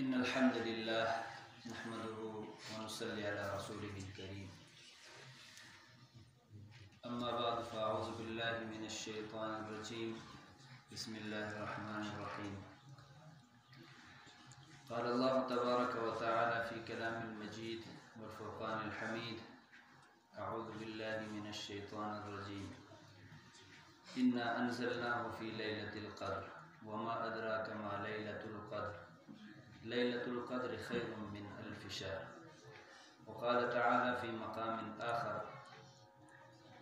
إن الحمد لله نحمده ونصلي على رسوله الكريم. أما بعد فأعوذ بالله من الشيطان الرجيم. بسم الله الرحمن الرحيم. قال الله تبارك وتعالى في كلام المجيد والفرقان الحميد: أعوذ بالله من الشيطان الرجيم. إنا أنزلناه في ليلة القدر وما أدراك ما ليلة القدر ليلة القدر خير من ألف شهر. وقال تعالى في مقام آخر: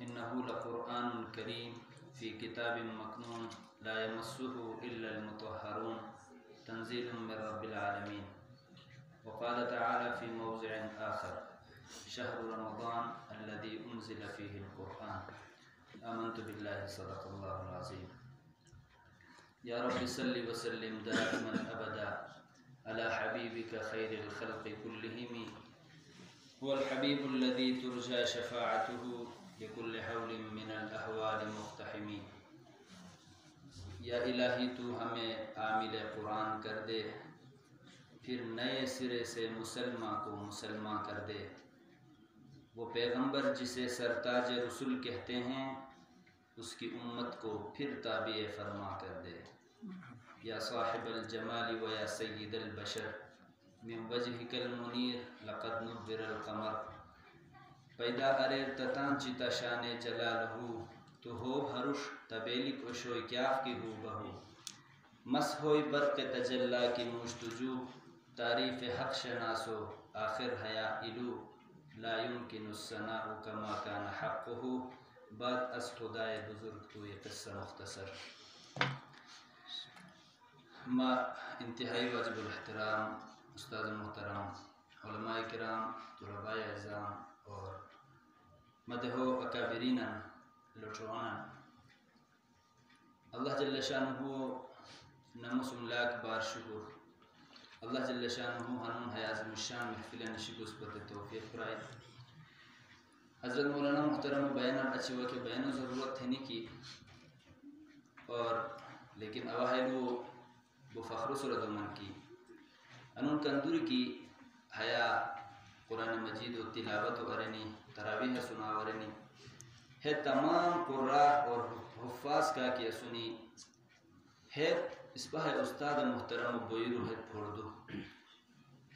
إنه لقرآن كريم في كتاب مكنون لا يمسه إلا المطهرون تنزيل من رب العالمين. وقال تعالى في موضع آخر: شهر رمضان الذي أنزل فيه القرآن. آمنت بالله صدق الله العظيم. يا رب صل وسلم دائما أبدا على حبيبك خير الخلق كلهم. هو الحبيب الذي ترجى شفاعته لكل حول من الأهوال مقتحم. یا الہی تو ہمیں عامل قرآن کر دے، پھر نئے سرے سے مسلمان کو مسلمان کر دے۔ وہ پیغمبر جسے سرتاج رسول کہتے ہیں، اس کی امت کو پھر تابع فرما کر دے۔ یا صاحب الجمال و یا سید البشر من وجهک المنیر لقد نبر القمر۔ پیدا اریر تتان چتا شان جلال ہو، تو ہو ہرش تبیلی کشوئی کیاف کی ہو بہو۔ مس ہوئی برق تجلا کی مشتجو، تعریف حق شناسو آخر حیا الو۔ لا يمكن الثناء كما كان حقه، بعد از خدائے بزرگ تو یہ قصہ مختصر۔ ما انتہائی واجب الاحترام استاد محترم، علماء کرام، طلباء اعزام اور مدہو اکابرین لٹروانا، اللہ جل شانہ نمس املاک بار شکر۔ اللہ جل شانہ ہنون حیازم الشان محفل نشکس پر توفیق پرائے۔ حضرت مولانا محترم بیان اچھی ہوا کہ بیان ضرورت ہے نہیں کی، اور لیکن اواہل وہ فخر سورت من کی انون کندوری کی حیا قرآن مجید و تلاوت و ارنی تراویح سنا ورنی ہے تمام قراء اور حفاظ کا کیا سنی ہے اس پہ استاد محترم بویرو ہے پھوڑدو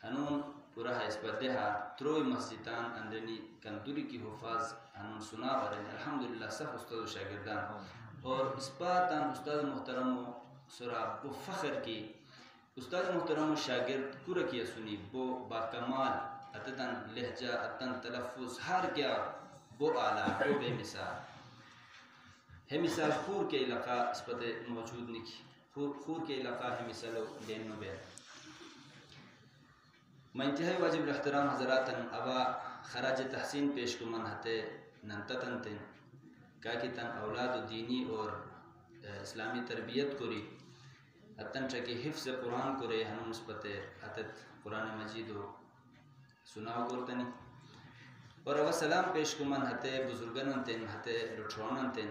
ہنون پورا ہے اس پہ دہا تروئی مسجدان اندرنی کندوری کی حفاظ ہنون سنا ورنی الحمدللہ سب استاد و شاگردان اور اس پہ تان استاد محترم سورہ بو فخر کی استاد محترم و شاگرد پورا کیا سنی بو باکمال اتتن لہجہ اتن تلفظ ہر کیا بو اعلیٰ بو بے مثال ہے۔ مثال خور کے علاقہ اس پتہ موجود نہیں کی، خور کے علاقہ ہے مثال دین نو بیر۔ میں انتہائی واجب الاحترام حضراتن ابا خراج تحسین پیش کو من ہتے ننتتن تن کاکی تن اولاد دینی اور اسلامی تربیت کری اتن چکی حفظ قرآن کرے ہنون اس پتہ اتت قرآن مجید و سناو گرتنی اور اب سلام پیش کو من ہتے بزرگنن تن ہتے لٹھرونن تن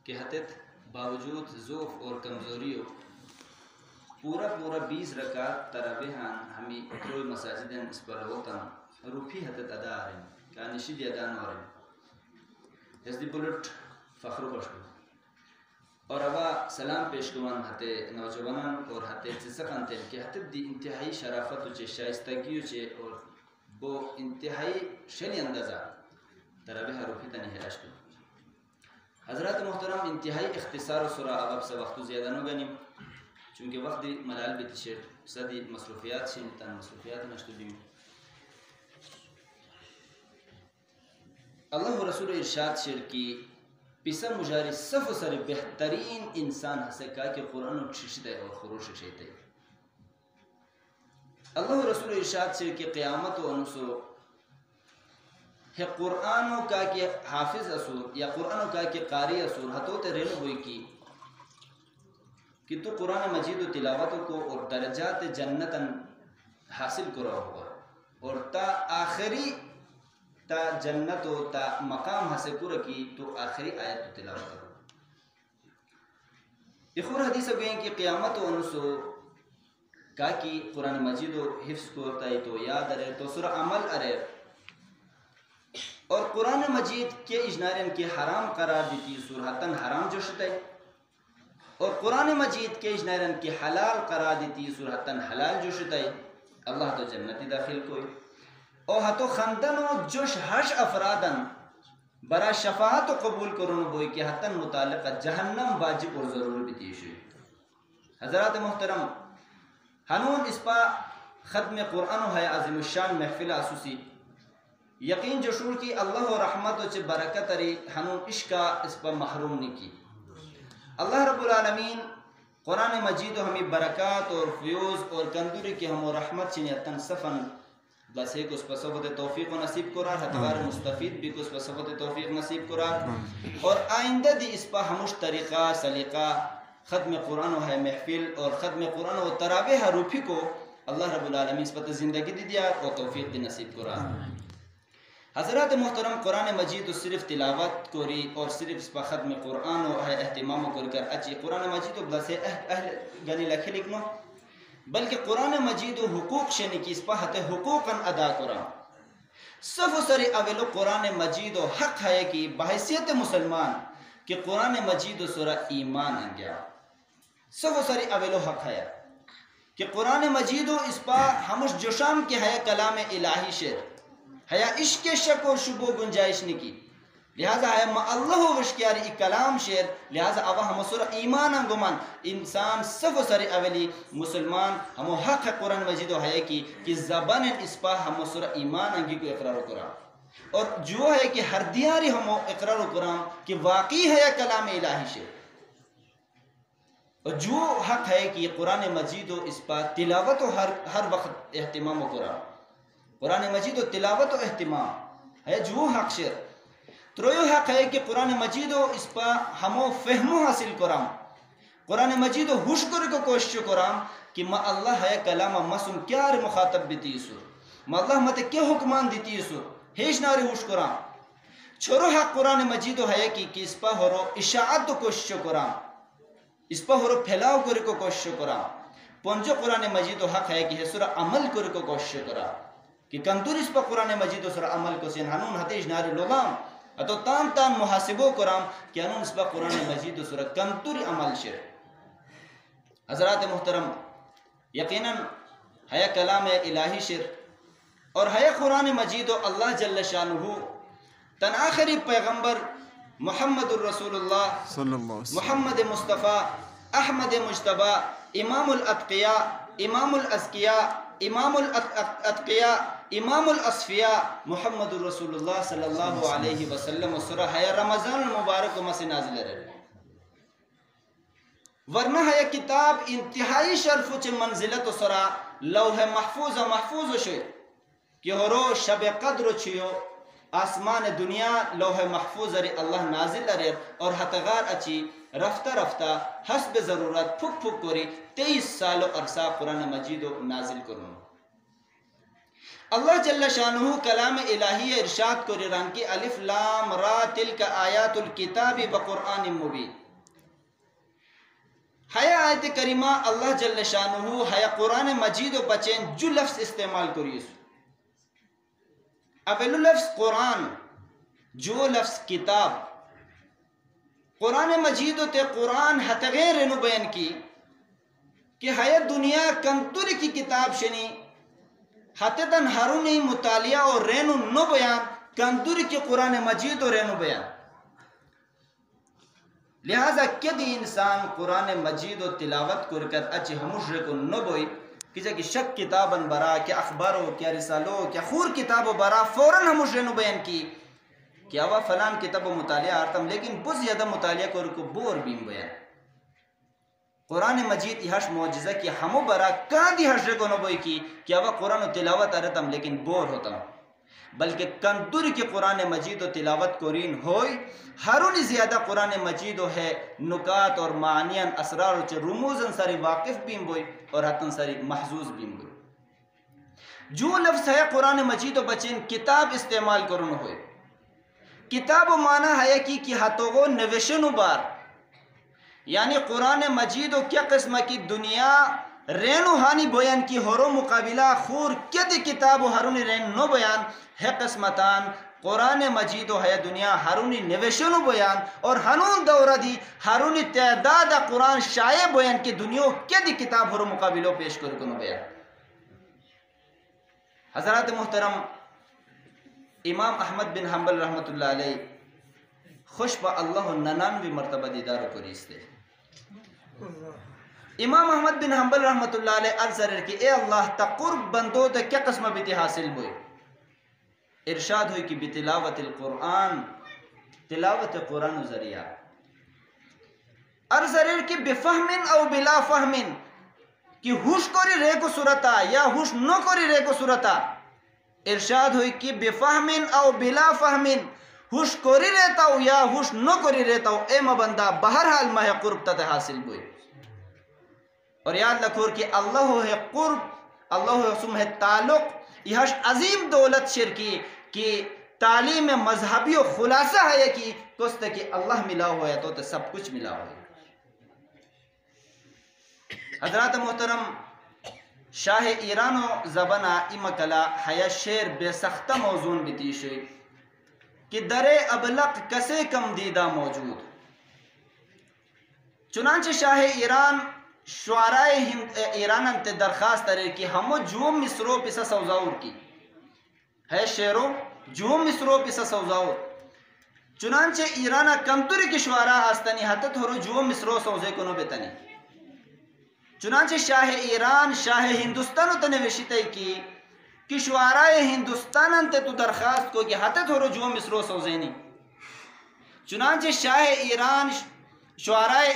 کہ ہتت باوجود ضعف اور کمزوریوں پورا 20 رکعت تراویحان ہمیں اتروئی مساجدن اس پر ہوتاں روپی ہتت ادا آرہن کانشی دی ادا نورن اس دی بلٹ فخر بشکو اور ابا سلام پیش کو من ہتے نوجوانان اور ہتے چسقان تن کہ ہتت دی انتہائی شرافت چے شائستگیو چے اور وہ انتہائی شلی اندازہ تراویح روپی تنی ہے اشکو۔ حضرات محترم انتہائی اختصار و سرا اب سے وقت زیادہ نو گنیم چونکہ وقت دی ملال بیتی شیر صدی مصروفیات شین تن مصروفیات نشتو دیم۔ اللہ و رسول ارشاد شیر کی پیسا مجاری صف سر بہترین انسان ہسے کہا کہ قرآن چھشتے اور خروش شیتے۔ اللہ و رسول ارشاد سے کہ قیامت و انسو ہے قرآن کا کہ حافظ اسور یا قرآن کا کہ قاری اسور ہتو تے رین ہوئی کی کہ تو قرآن مجید و تلاوت کو اور درجات جنتا حاصل کرو ہوگا اور تا آخری تا جنت و تا مقام حاصل کرو کی تو آخری آیت و تلاوت کرو۔ ایک اور حدیث گئیں کہ قیامت و انسو کا کی قرآن مجید و حفظ کو ہوتا ہے تو یاد ارے تو سورہ عمل ارے اور قرآن مجید کے اجنارین کے حرام قرار دیتی سورہتن حرام جو شتے اور قرآن مجید کے اجنارین کے حلال قرار دیتی سورہتن حلال جو شتے اللہ تو جنتی داخل کوئی اور ہتو خندن و جوش ہش افرادن برا شفاعت و قبول کرن بوئی کہ حتن متعلقہ جہنم واجب اور ضرور بھی شوئی. حضرات محترم ہنون اس پا ختم قرآن و ہے عظیم الشان محفل آسوسی یقین جو شور کی اللہ و رحمت و چھ برکت اری ہنون عشقہ اس پا محروم نہیں کی. اللہ رب العالمین قرآن مجید و ہمیں برکات اور فیوز اور کندوری کی ہم و رحمت چنیتن صفن بس ایک اس پر صفت توفیق و نصیب قرار حتوار مستفید بھی اس پر صفت توفیق نصیب قرار اور آئندہ دی اس پا ہموش طریقہ سلیقہ ختم قرآن و ہے محفل اور ختم قرآن و تراویح روپی کو اللہ رب العالمین اس پر زندگی دی دیا اور توفیق دی نصیب قرار. حضرات محترم قرآن مجید صرف تلاوت کوری اور صرف اس پر ختم قرآن و ہے اہتمام کر کر اچھی قرآن مجید و بلسے اہل گنی لکھے لکھنو بلکہ قرآن مجید و حقوق شنی کی اس پر حت حقوقاً ادا قرآن صف و سری اولو قرآن مجید و حق ہے کہ بحیثیت مسلمان کہ قرآن مجید و سورہ ایمان انگیا صف و سری اولو حق ہے کہ قرآن مجید و اس پر ہمش جوشام کے ہے کلام الہی شعر ہے عشق شک و شبو گنجائش نکی لہذا ہے ما اللہ و وشکیاری ایک کلام شعر لہذا آوہ ہم سورہ ایمان انگمان انسان صف و سر اولی مسلمان ہم حق قرآن مجید و ہے کہ زبان اس پا ہم سورہ ایمان انگی کو اقرار و قرآن اور جو ہے کہ ہر دیاری ہم اقرار و قرآن کہ واقعی ہے کلام الہی شعر اور جو حق ہے کہ قرآن مجید و اس پا تلاوت و ہر وقت اہتمام و قرآن مجید و تلاوت و اہتمام ہے جو حق شعر ترویو حق ہے کہ قرآن مجید و اس پا ہمو فہمو حاصل کرام قرآن مجید و ہوش کر کو کوشش کرام کہ ما اللہ ہے کلام مسلم کیا ر مخاطب بیتی سو ما اللہ مت کیا حکمان دیتی سو ہیش ناری ہوش کرام چھوڑو حق قرآن مجید و ہے کہ اس پا ہرو اشاعت و کوشش کرام اس پا ہرو پھیلاؤ کر کو کوشش کرام پنجو قرآن مجید و حق ہے کہ سورہ عمل کر کو کوشش کرام کہ کندور اس پا قرآن مجید و سورہ عمل کو سین ہنون حتیش ناری لغام اتو تام تام محاسبو کرام کہ انہوں اس پر قرآن مجید و سورہ کنتوری عمل شر. حضرات محترم یقیناً ہے کلام الہی شر اور ہے قرآن مجید و اللہ جل شانہ تن آخری پیغمبر محمد الرسول اللہ محمد مصطفیٰ احمد مجتبہ امام الاتقیاء امام الازکیاء امام الاتقیاء امام الاصفیاء محمد الرسول اللہ صلی اللہ علیہ وسلم سورہ ہے رمضان المبارک میں سے نازل رہے ورنہ ہے کتاب انتہائی شرف چ منزلت سورہ لوح محفوظ شوئے کہ ہرو شب قدر چھیو آسمان دنیا لوح محفوظ ری اللہ نازل رہے اور ہتغار اچھی رفتہ رفتہ حسب ضرورت پھک پھک کوری 23 سال و عرصہ قرآن مجید و نازل کروں. اللہ جل شانہ کلام الہی ارشاد کو رنگ کی الف لام را تلک آیات الکتاب بقرآن مبین ہے آیت کریمہ اللہ جل شانہ ہے قرآن مجید و بچین جو لفظ استعمال کریس اولو لفظ قرآن جو لفظ کتاب قرآن مجید و تے قرآن حتغیر رنو بیان کی کہ ہے دنیا کنتوری کی کتاب شنی حتیتاً ہرونی مطالعہ اور رینو نو بیان کندوری کی قرآن مجید اور رینو بیان لہذا کدی انسان قرآن مجید و تلاوت کرکت اچھی ہموش رکو نو بوئی کسی کی شک کتاباً برا کیا اخبارو کیا رسالو کیا خور کتابو برا فوراً ہموش رینو بیان کی کہ آوا فلان کتاب و مطالعہ آرتم لیکن بز زیادہ مطالعہ کرکو بور بیم بیان قرآن مجید یہاش معجزہ کی ہمو برا کان دی حشر کو نبوئی کی کہ آوا قرآن و تلاوت آرتم لیکن بور ہوتا بلکہ کندور کی قرآن مجید و تلاوت کرین ہوئی ہرونی زیادہ قرآن مجید و ہے نکات اور معنیان اسرار و رموزن ساری واقف بیم بوئی اور حتن ساری محظوظ بیم بوئی. جو لفظ ہے قرآن مجید و بچین کتاب استعمال کرن ہوئی کتاب و معنی ہے کہ ہتوگو نوشن بار یعنی قرآن مجید و کیا قسم کی دنیا رینو ہانی بویان کی ہورو مقابلہ خور کد کتاب و ہرونی رین نو بیان ہے قسمتان قرآن مجید و ہے دنیا ہرونی نوشنو بیان اور ہنون دورہ دی ہرونی تعداد قرآن شائع بیان کی دنیا کد کتاب ہرو مقابلہ پیش کرکنو بیان. حضرات محترم امام احمد بن حنبل رحمت اللہ علیہ خوش با اللہ 99 مرتبہ دیدارو کریستے. امام احمد بن حنبل رحمت اللہ علیہ عرض رہے کہ اے اللہ تا قرب بندو تا کیا قسمہ بیتی حاصل ہوئی؟ ارشاد ہوئی کہ بتلاوت القرآن، تلاوت قرآن ذریعہ. عرض رہے کہ بفہمن او بلا فہمن، کہ ہوش کوری رے کو صورتا یا ہوش نو کوری رے کو صورتا. ارشاد ہوئی کہ بفہمن او بلا فہمن، ہوش کوری رہتا ہو یا ہوش نو کوری رہتا ہو، اے مبندہ بہرحال ماہ قرب تا حاصل ہوئی. اور یاد رکھو کہ اللہ ہے قرب، اللہ حسم ہے تعلق. یہ عظیم دولت شرکی کہ تعلیم مذہبی و خلاصہ ہے کہ کس کہ اللہ ملا ہوا ہے تو سب کچھ ملا ہوا ہے. حضرات محترم شاہ ایران و زبانہ امکلا حیا شیر بے سختہ موزون بیتیش ہوئی کہ در ابلق کسے کم دیدہ موجود. چنانچہ شاہ ایران شعرائے ایران انت درخواست رہے کہ ہمو جوم مصرو پیسا سوزاور کی ہے شعرو جوم مصرو پیسا سوزاور. چنانچہ ایران کمتوری کی شعراء آستانی حتت ہرو جوم مصرو سوزے کنو بیتنی. چنانچہ شاہ ایران شاہ ہندوستان تنے وشیتے کی شعرائے ہندوستان انت تو درخواست کو کہ حتت ہرو جوم مصرو سوزینی. چنانچہ شاہ ایران شعرائے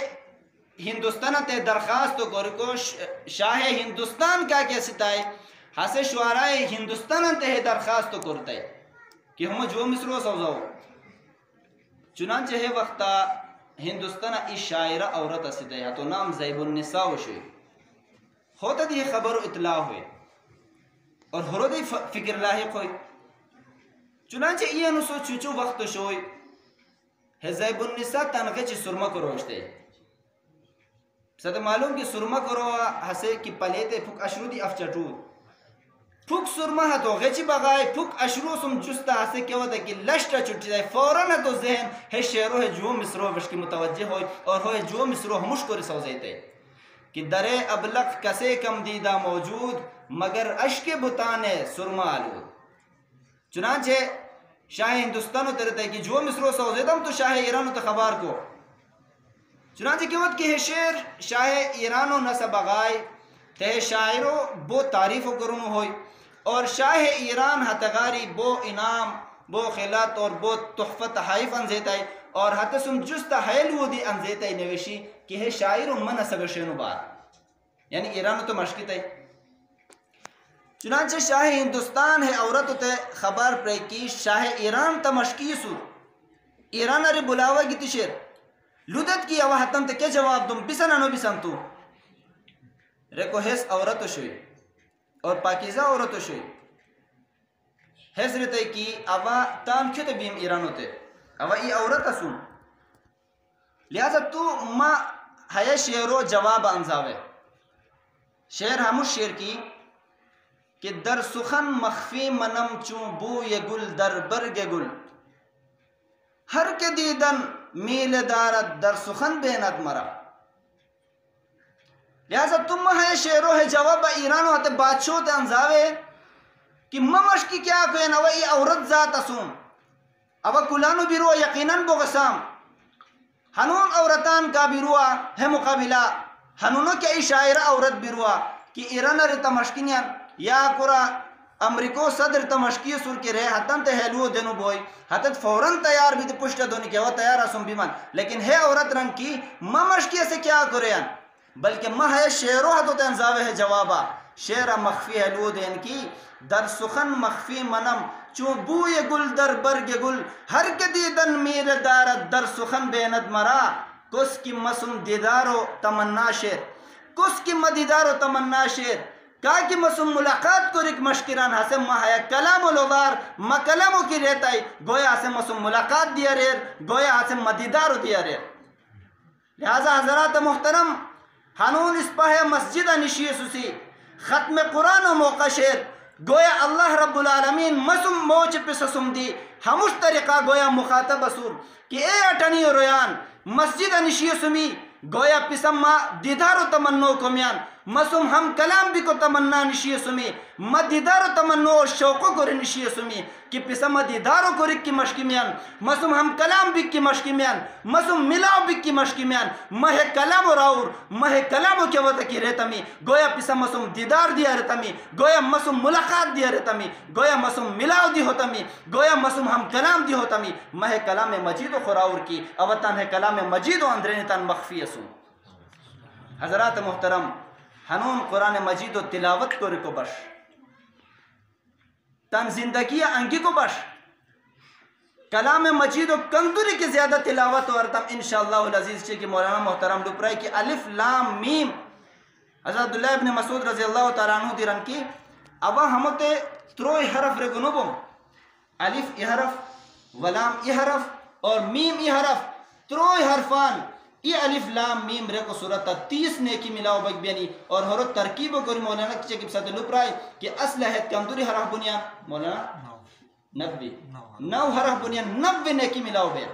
ہندوستان تے درخواست کو شاہ ہندوستان کا کیا ستائے ہاسے شعرائے ہندوستان تے درخواست کرتا ہے کہ ہم جو مصرو سوزاؤ. چنانچہ ہے وقتا ہندوستان اس شاعرہ عورت ستائے تو نام زیب النساء شوئی ہوتا دی خبر و اطلاع ہوئے اور ہرو دی فکر لاحق ہوئی. چنانچہ یہ انسو چوچو وقت شوئی ہے زیب النساء تنگے چی سرما کو روشتے. ساتھ معلوم کہ سرما کرو ہسے کی پلیتے پھک اشرو دی افچٹو پھک سرما ہتو غیچی بغائی پھک اشرو سم جستا ہسے کیا ہوتا ہے کہ لشٹا چھٹی جائے فوراں ہتو ذہن ہے شعرو ہے جو مصرو وشکی متوجہ ہوئی اور ہوئے جو مصرو ہموش کو رسوزیتے کہ در ابلق کسے کم دیدہ موجود مگر اشک بتانے سرما آلود. چنانچہ شاہ ہندوستانو ترتا ہے کہ جو مصرو سوزیتا ہم تو شاہ ایرانو تخبار کو. چنانچہ کیا ہوتا کہ شعر شاہ ایرانو نصب اغائی تے شاعرو بو تعریفو کرنو ہوئی اور شاہ ایران ہتغاری بو انعام بو خلات اور بو تحفت حائف انزیتا ہے اور ہتسم جستا حیلو دی انزیتا ہے نوشی کہ ہے شاعرو من سگرشنو بات یعنی ایرانو تو مشکت ہے. چنانچہ شاہ ہندوستان ہے عورتو تے خبر پر کی شاہ ایران تا مشکی سو ایران ارے بلاوا گی تشیر لودت کی اوہ حتم تے کیا جواب دوں بسن انو بسن تو ریکو حیث عورتو شوئی اور پاکیزہ عورتو شوئی حیث رہتے کی اوہ تان کیوں تے بیم ایرانو تے اوہ ای عورت سن لہذا تو ما حیا شعرو جواب انزاوے. شعر ہمو شعر کی کہ در سخن مخفی منم چون بو یہ گل در برگ گل ہر کے دیدن میل دارت در سخن بینت مرا. لہذا تم ہے شعرو ہے جواب ایرانو ہتے بادشاہ تے انزاوے کہ ممش کی کیا کوئن اوہ ای عورت ذات اسوم اوہ کلانو بیرو یقیناً بغسام ہنون عورتان کا بیرو ہے مقابلہ ہنونو کیا ای شاعر عورت بیرو کہ ایران رتا مشکینیان یا کرا امریکو صدر تمشکی سر کے رہے حتن تے ہیلو دنو بوئی حتت فوراں تیار بھی تے پشت دونی کیا وہ تیار اسم بیمان لیکن ہے عورت رنگ کی ممشکی سے کیا کریں بلکہ مہ ہے شعرو حتو تے انزاوے ہے جوابا شعر مخفی ہیلو دین کی در سخن مخفی منم چون بوی گل در برگ گل ہر کے دیدن میر دارت در سخن بیند مرا کس کی مسم دیدارو تمنا شیر کس کی مدیدارو تمنا شیر کہا کہ مسم ملاقات کو رک مشکران ہاسے مہایا کلام و لغار ما کلامو کی رہتا ہے گویا ہاسے مسم ملاقات دیا ریر گویا ہاسے مدیدارو دیا ریر. لہذا حضرات محترم ہنون اس پہ مسجد نشیسوسی ختم قرآن و موقع شیر گویا اللہ رب العالمین مسم موچ پسسم دی ہمش طریقہ گویا مخاطب اصول کہ اے اٹھنی رویان مسجد نشیسمی گویا پسم ما دیدار و تمنو کمیان مسم ہم کلام بھی کو تمنا نشیسمی ما دیدار و تمنو و شوقو کو نشیسمی کہ پسم ما دیدار و کرک کی مشکی میان مسم ہم کلام بھی کی مشکی میان مسم ملاو بھی کی مشکی میان مہ کلام و راور مہ کلام و کیا وقت کی رہتمی گویا پسم مسم دیدار دیا رہتمی گویا مسم ملاقات دیا رہتمی گویا مسم ملاو دی ہوتمی گویا مسم ہم کلام دی ہوتمی مہ کلام مجید و خراور کی اوتان ہے کلام مجید و اندرین تان مخفی اسو. حضرات محترم ہنون قرآن مجید و تلاوت کو رکو بش تن زندگی انگی کو بش کلام مجید و کندوری کی زیادہ تلاوت و ارتم انشاءاللہ العزیز چھے کہ مولانا محترم لپرائی کی الف لام میم حضرت عبداللہ ابن مسعود رضی اللہ تعالیٰ عنہ دیرن کی ابا ہمتے تروئی حرف رگنو بم الف ای حرف ولام ای حرف اور میم ای حرف تروئی حرفان یہ الف لام میم رے کو صورت 30 نیکی ملاو بگ بیانی اور ہرو ترکیب کو مولانا کی چکب ساتھ لپرائی کہ اصل ہے کمدوری حرف بنیان مولانا 90 حرف بنیان 90 نیکی ملاو بیان.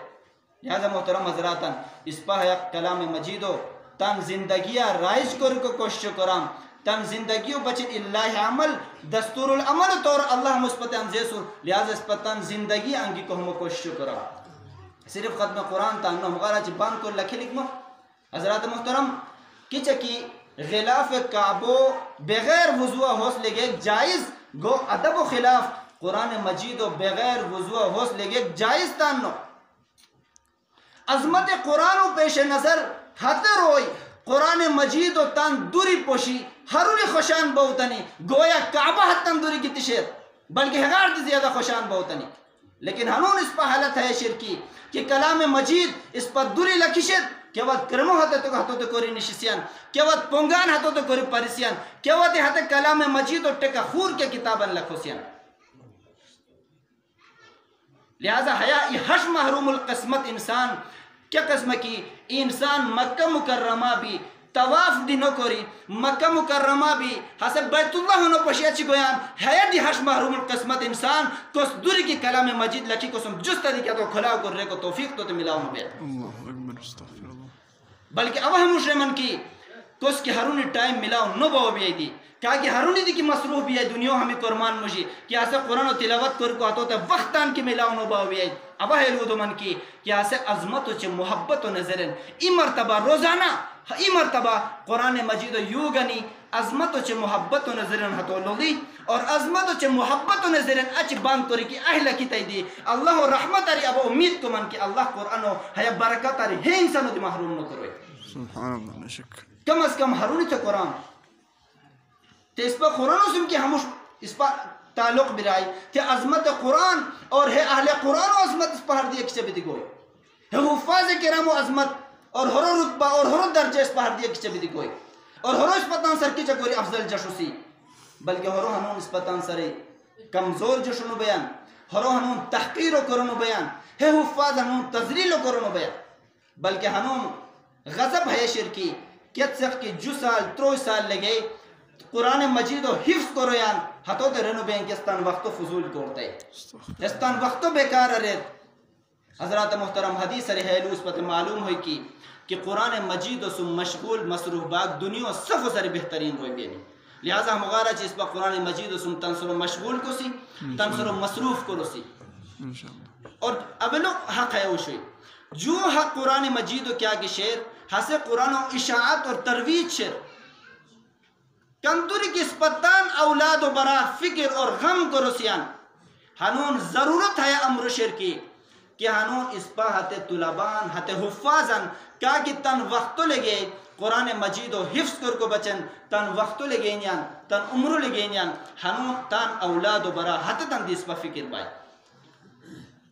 لہذا محترم حضراتن اس پا ہے کلام مجیدو تن زندگیہ رائج کو کوشش کرام تن زندگیو بچن اللہ عمل دستور العمل طور اللہ مثبت انزیسور لہذا اس پر تن زندگی انگی کو ہم کوشش کرام صرف ختم قرآن تانو مغارا چی بان کو لکھی لکھمو. حضرات محترم کچھ کی غلاف کعبو بغیر وضوع ہوس لگے جائز گو ادب و خلاف قرآن مجید و بغیر وضوع ہوس لگے جائز تانو عظمت قرآن و پیش نظر حتر ہوئی قرآن مجید و تان دوری پوشی ہروری خوشان بہتنی گویا کعبہ حتن دوری کی تشیر بلکہ ہگار دی زیادہ خوشان بہتنی. لیکن ہنون اس پر حالت ہے شرکی کہ کلام مجید اس پر دوری لکھشت کہ وقت کرمو ہاتھو تو کوری نشسیان کہ وقت پونگان ہاتھو تو کوری پریسیان کہ وقت ہاتھ کلام مجید و ٹکا خور کے کتاباً لکھوسیان. لہذا حیا یہ حش محروم القسمت انسان کیا قسم کی انسان مکہ مکرمہ بھی طواف دی نکوری مکہ مکرمہ بھی حسب بیت اللہ ہونا پشیا چی گویان حیات دی حش محروم القسمت انسان کس دوری کی کلام مجید لکی کسم جس طریقہ تو کھلاو کر رہے کو توفیق تو ملاو بیت بلکہ اوہ مشرمن کی کس کی ہرونی ٹائم ملاو نو باو بیائی دی کہا کہ ہرونی دی کی مصروف بیائی دنیا ہمیں قرمان مجھے کہ ایسے قرآن و تلاوت کر کو آتو تا وقتان کی ملاو نو باو بیائی ابا ہیلو دو من کی کہ ایسے عظمت و چھ محبت و نظرن ای مرتبہ روزانہ ای مرتبہ قرآن مجید و یوگنی عظمت و چھ محبت و نظرن ہتو لوگی اور عظمت و چھ محبت و نظرن اچ بان کری کی اہلہ کی تیدی اللہ و رحمت آری ابا امید کو من کی اللہ قرآن و حیا برکت آری ہے انسانو دی محروم نو کروئے سبحان اللہ نشک کم از کم ہرونی تھا قرآن تو اس پر قرآن اسم کی ہموش اس پر تعلق برائی کہ عظمت قرآن اور ہے اہل قرآن و عظمت اس پر ہر دیا کسی بھی دکھوئی ہے حفاظ کرام و عظمت اور ہرو رتبہ اور ہرو درجہ اس پر ہر دیا کسی بھی دکھوئی اور ہرو اس پتان سر کی چکوری افضل جشو سی بلکہ ہرو ہنون اس پتان سر کمزور جشنو بیان ہرو ہنون تحقیر و کرنو بیان ہے حفاظ ہنون تذلیل و کرنو بیان بلکہ ہنون غضب ہے شرکی کیت سخت کی جو سال تروئی سال لگے قرآن مجید و حفظ کو رویان ہتو دے رنو بین کہ استان وقتو فضول کرتے استان وقتو بیکار رہت. حضرات محترم حدیث رہیلو اس پر معلوم ہوئی کی کہ قرآن مجید و سم مشغول مصروف باغ دنیا صف و سر بہترین ہوئی بینی لہذا مغارہ چیز پر قرآن مجید و سم تنصر و مشغول کو سی تنصر و مصروف کو سی اور ابلو حق ہے اوشوئی جو حق قرآن مجید و کیا کی شعر حسے قرآن و اشاعت اور ترویج شعر کندوری کی اسپتان اولاد و برا فکر اور غم کو رسیان ہنون ضرورت ہے امر شعر کی کہ ہنون اس پا ہتے طلبان ہتے حفاظن کیا کہ تن وقتو لگے قرآن مجید و حفظ کر کو بچن تن وقتو لگے نیان تن عمرو لگے نیان ہنون تن اولاد و برا ہتے تن دیس پا فکر بائی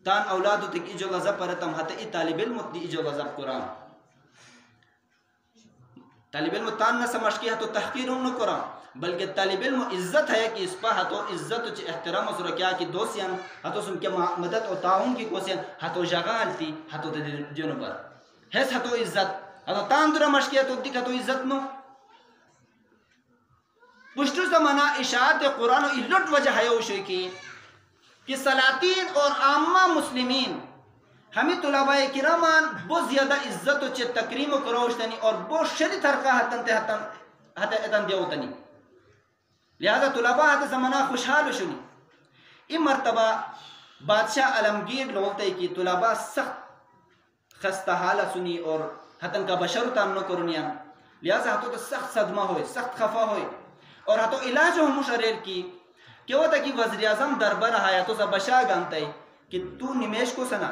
تان اولادو تک ایجو لذب پرتم ہتے ای طالب علم دی ایجو لذب قرآن طالب علم تان نہ سمجھ کی ہتو تحقیر ہم نہ قرآن بلکہ طالب علم عزت ہے کہ اس پا ہتو عزت و احترام و کیا کی دوسیان ہتو سن کے مدد و تعاون کی کوسیان ہتو جغال تی ہتو دے جنو پر ہیس ہتو عزت ہتو تان درہ مشکی ہتو دیکھ ہتو عزت نو پشتو زمانہ اشاعت قرآن و اللٹ وجہ ہے اوشوی کی کہ سلاطین اور عامہ مسلمین ہمیں طلباء کرامان بہت زیادہ عزت و چھ تکریم و کروشتنی اور بہت شدید حرکہ حتن دیوتنی لہذا طلباء حت زمانہ خوشحال شنی ای مرتبہ بادشاہ علمگیر لولتے کی طلباء سخت خستہ حالہ سنی اور حتن کا بشر تانو کرنیاں لہذا ہتو تو سخت صدمہ ہوئے سخت خفا ہوئے اور ہتو علاج ہو مشریر کی کہ وہ تکی وزیر اعظم دربار آیا تو سا بشا گانتا ہے کہ تو نمیش کو سنا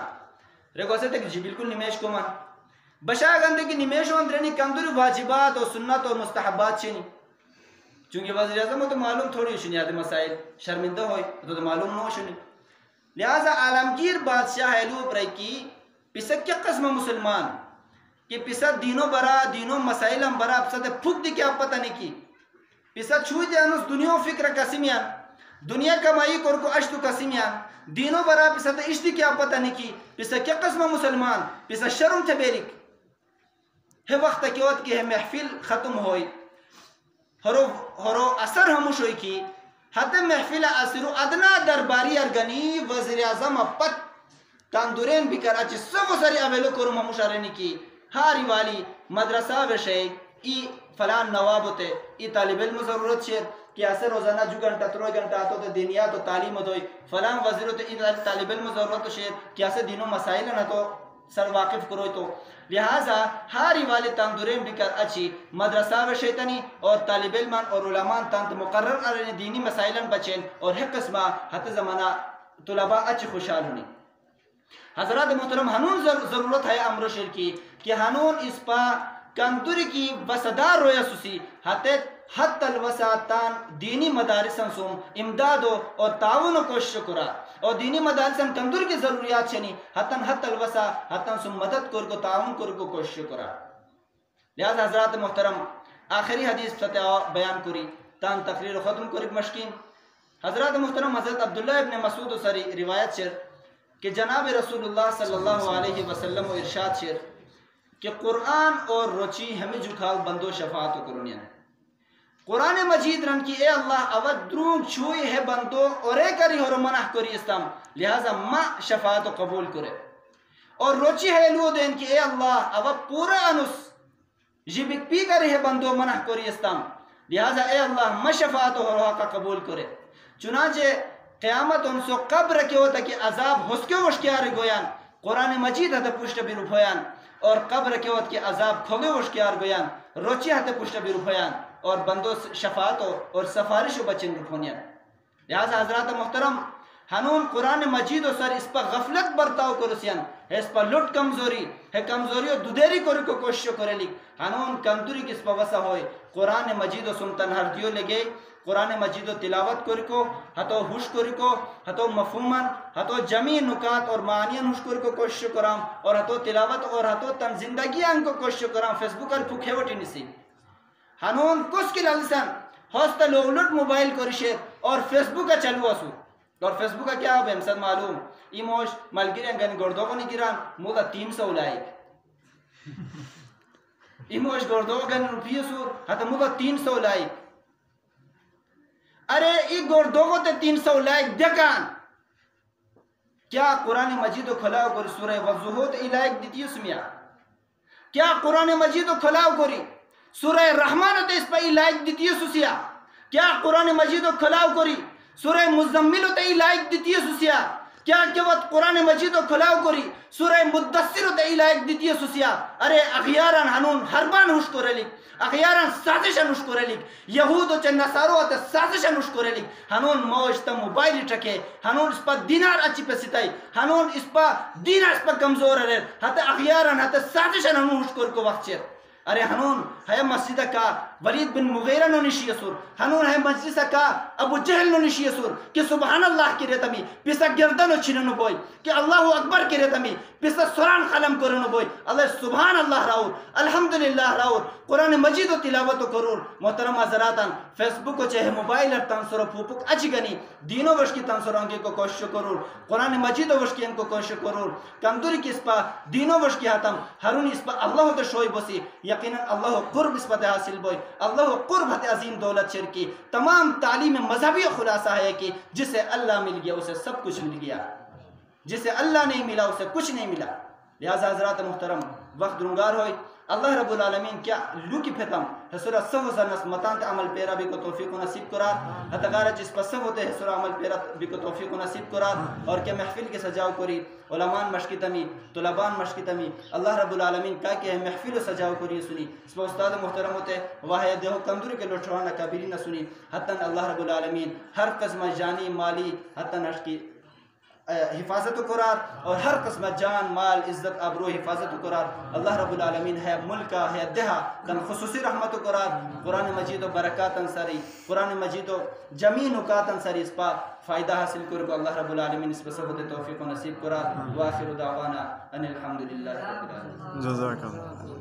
ریکو سے تک جی بالکل نمیش کو من بشا گانتا ہے کہ نمیش ہو اندرینی کمدوری واجبات اور سنت اور مستحبات چھنی چونکہ وزیر اعظم تو معلوم تھوڑی شنی آدھے مسائل شرمندہ ہوئے تو معلوم نہ ہو شنی لہذا عالمگیر بادشاہ ایلو پرائی کی پیسا کیا قسم مسلمان کہ پیسا دینوں برا دینوں مسائل ہم برا پیسا دے پھوک دی کیا پتہ نہیں کی پیسا چھوئی دے انس دنیا فکر قسمیان دنیا کمائی کر کو اشتو قسمیان دینوں برا پیسا دے اشتی کیا پتہ نہیں کی پیسا کیا قسم مسلمان پیسا شرم تھے بیرک ہے وقت کیوت کی ہے محفل ختم ہوئی ہرو اثر ہموش ہوئی کی حد محفل اثرو ادنا درباری ارگنی وزیر اعظم پت تاندورین بکر اچھی سب ساری اویلو کرو ہموش آرینی کی ہاری والی مدرسہ وشے ای فلان نواب ہوتے ای طالب علم ضرورت شیر کہ اسے روزانہ جو گھنٹہ تروئی گھنٹہ آتو تے دینیات و تعلیم ہوئی فلان وزیر ہوتے ای طالب علم ضرورت شیر کہ اسے دینوں مسائل نہ تو سر واقف کروئی تو لہذا ہاری والی تاندورین بکر اچھی مدرسہ و شیطانی اور طالب علمان اور علمان تانت مقرر ارین دینی مسائلن بچین اور حق قسمہ حت زمانہ طلباء اچھی خوشحال ہونی حضرات محترم ہنون ضرورت ہے امر شیر کی کہ ہنون اس پا کندوری کی وسدار رویا سوسی حت الوساتان دینی مدارسن سوم امدادو اور تعاون و کوشش کرا اور دینی مدارسن کندور کی ضروریات چھنی حت الوسا حتن سوم مدد کر کو تعاون کر کو کوشش کرا لہذا حضرات محترم آخری حدیث فتح بیان کری تان تقریر ختم کرک مشکین حضرات محترم حضرت عبداللہ ابن مسعود سری روایت شر کہ جناب رسول اللہ صلی اللہ علیہ وسلم و ارشاد شیر کہ قرآن اور روچی ہمیں جھکال بندو شفاعت کرنیا قرآن مجید رن کی اے اللہ اود درون چھوئی ہے بندو اور اے کری اور منح کری اسلام لہذا ما شفاعت قبول کرے اور روچی ہے لو دین کی اے اللہ اود پورا انس جبک پی کری ہے بندو منح کری اسلام لہذا اے اللہ ما شفاعت اور حقا قبول کرے چنانچہ قیامت ان سو قبر کے ہوتا کہ عذاب حسکے وشکیار گویان قرآن مجید ہتا پشت بھی رفویان اور قبر کے ہوتا کہ عذاب کھوگے وشکیار گویان روچی ہتا پشت بھی رفویان اور بندو شفاعت اور سفارش و بچن رفونیان لہذا حضرات محترم ہنون قرآن مجید و سر اس پر غفلت برتاو کرسیان ہے اس پر لٹ کمزوری ہے کمزوری و دودیری کری کو کوشش کرے لکھ ہنون کمزوری کس پر وسا ہوئے قرآن مجید و سنتن ہر دیو لگے قرآن مجید و تلاوت کری کو ہتو ہوش کری کو ہتو مفہومن ہتو جمی نکات اور معنین ہوش کری کو کوشش کرام اور ہتو تلاوت اور ہتو تن زندگی ان کو کوشش کرام فیس بک اور پھوکھے وٹی نسی ہنون کس کی للسن ہوستا لوگلٹ موبائل کرشے اور فیس بک کا چلو اسو اور فیس بک کا کیا ہے ہمسد معلوم ایموش ملگیرین گن گردو کو نہیں گران مودا 300 لائک ایموش گردو گن روپیے سور ہتا مودا 300 لائک ارے ای گردو کو تے 300 لائک دکان کیا قرآن مجید و کھلاو کری سورہ وضوحوت ای لائک دیتی اسمیا کیا قرآن مجید و کھلاو کری سورہ رحمان تے اس پہ ای لائک دیتی سوسیا کیا قرآن مجید و کھلاو کری سورہ مزمل تے ای لائک دیتی سوسیا کیا کہ وقت قرآن مجید و کھلاو کری سورہ مدثر تے ای لائک دیتی سوسیا ارے اخیاران ہنون ہربان ہوش کرے لکھ اخیاران سازشن ہوش کرے لکھ یہود و چن نصارو تے سازشن ہوش کرے لکھ ہنون موج تا موبائل ٹکے ہنون اس پا دینار اچھی پہ ستائی ہنون اس پا دینار اس پا کمزور رہے ہتے اخیاران ہتے سازشن ہنون ہوش کر کو وقت چیر ارے ہنون ہے مسجدہ کا ولید بن مغیرہ نو نشی سور ہنون ہے مسجدہ کا ابو جہل نو نشی سور کہ سبحان اللہ کی رہتا می پیسا گردنو چھننو بوئی کہ اللہ اکبر کی رہتا می پیسا سران خلم کرنو بوئی اللہ سبحان اللہ راور الحمدللہ راور قرآن مجید و تلاوت و کرور محترم حضراتان فیس بک و چاہے موبائل اور تنسر و پھوپک اچھی گنی دینوں وش کی تنسر انگی کو کوشش کرور قرآن مجید و وش کی ان کو کوشش کرور کمدوری کی اس پا دینوں وش کی حتم ہرون اس پا اللہ تو شوئی بسی یقیناً اللہ قرب اس پتہ حاصل بوئی اللہ قربت عظیم دولت شرکی تمام تعلیم مذہبی خلاصہ ہے کہ جسے اللہ مل گیا اسے سب کچھ مل گیا، جسے اللہ نہیں ملا اسے کچھ نہیں ملا. لہذا حضرات محترم وقت درنگار ہوئی اللہ رب العالمین کیا لوکی پھتم حسورہ سو زنس متانت عمل پیرا بھی کو توفیق و نصیب کرا ہتگارہ جس پر سب ہوتے حسورہ عمل پیرا بھی کو توفیق و نصیب کرا اور کہ محفل کے سجاو کری علمان مشکی تمی طلبان مشکی تمی اللہ رب العالمین کا کہ محفل و سجاو کری سنی اس پر استاد محترم ہوتے واحد دیہو کمدوری کے لوٹھوانا کبیری نہ سنی حتاً اللہ رب العالمین ہر قسم جانی مالی حتاً اشکی حفاظت و قرار اور ہر قسم جان مال عزت آبرو حفاظت و قرار اللہ رب العالمین ہے ملکہ ہے دہا کن خصوصی رحمت و قرار قرآن مجید و برکات انصاری قرآن مجید و جمی نکات انصاری اس پا فائدہ حاصل کرو اللہ رب العالمین اس پر صحبت توفیق و نصیب قرار وآخر دعوانا ان الحمدللہ رب العالمین. جزاک اللہ.